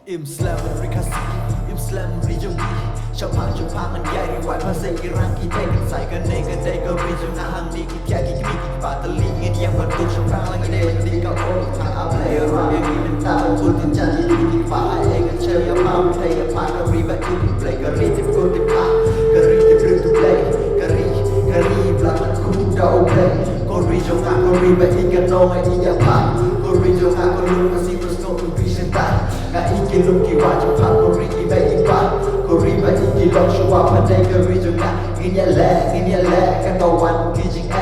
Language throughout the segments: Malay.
Islam Rikasi Islam Rijongi ชาวพังมันใหญ่ดีไหวภาษาอิรังกี่ใจกันใส่กันเนกันได้ก็ริจงอาหังดีกี่แก่กี่มีกี่ปาตะลีเงี้ยยังมันตุชาวพังลังเดมันดีก็โอ้ทางอาเพลย์รายังมีเป็นตาบุญที่จันที่ที่ฟ้าเองก็เชยมาเพลย์พาก็รีแบบที่เพลย์ก็รีที่กูที่พาก็รีที่พรึกทุกเพลย์ก็รีปลามันคู่ดาวเพลย์ก็รีจงอาก็รีแบบอีกันน้องไอ้ที่อยากพาก็รีจงอาก็รู้ว่าสิ่งที่สนุกเป็นสิ่งต่างก็อีกินลูกกี่วันจะพาก็รีแบบอีกบ้าก็รีแบบอีกินลองชัวร์พันใจก็รีจงอากินยาแหล่กันต่อวันกินจริงแอ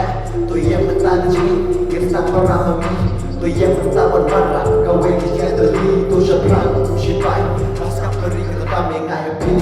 ตัวยังมันตาดีเก็บสักพระรามีตัวยังมันตาวันวันรักก็เวทีแค่ตัวนี้ตัวฉันพลังชิดไปรักกับก็รีก็ทำยังไงพี่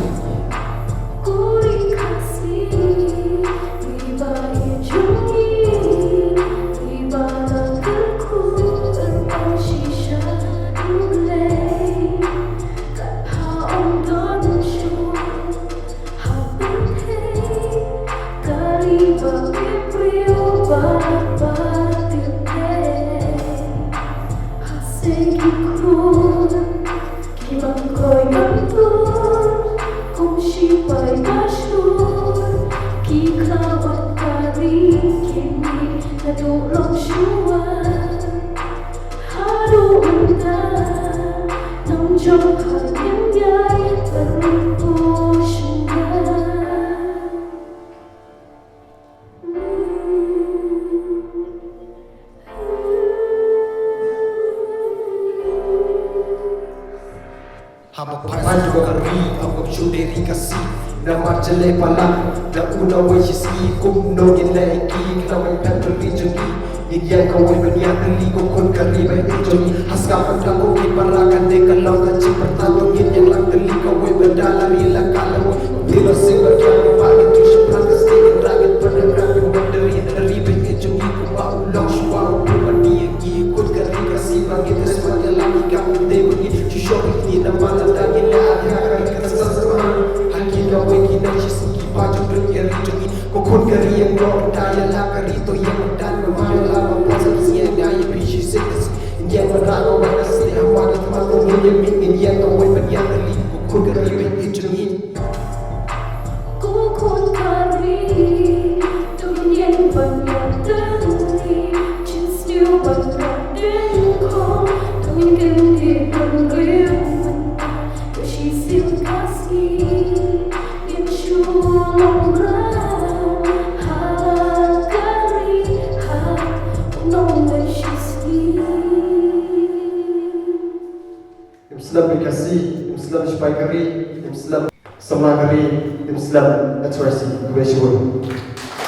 Hamba pasan juga kari, hamba cuderi kasih Nama jelek malam, dah una wajisi Kum no yin laiki, kenapa ikan berbijangi Yang kau berniat beli kokon kari baik bijangi Haska pandang kau kiparakan dekan lautan cipertan Tungin yang lang geli kau berdalari kalau Bila sebagian berbagi tu syukur kesini Ragit pendengar memberi dari baik bijangi Ku mau long suara pribadi yang ikut kari kasih Bagi sebagai lagi kamu debengi Cushok ini nama ladangin Kokon kari yang berdaya lah kari to yang dan memaya lah mempunyai siang daya biji sekas yang berlaku pada setiap waktu waktu yang ingin yang kau yang kali kokon kari berjungi kokon kari tu yang berdaya cinta berdaya kau tu yang berdaya biji kasih yang syurga Islam dikasih, Islam supaya kari, Islam semua kari, Islam naturasi, gue syukur.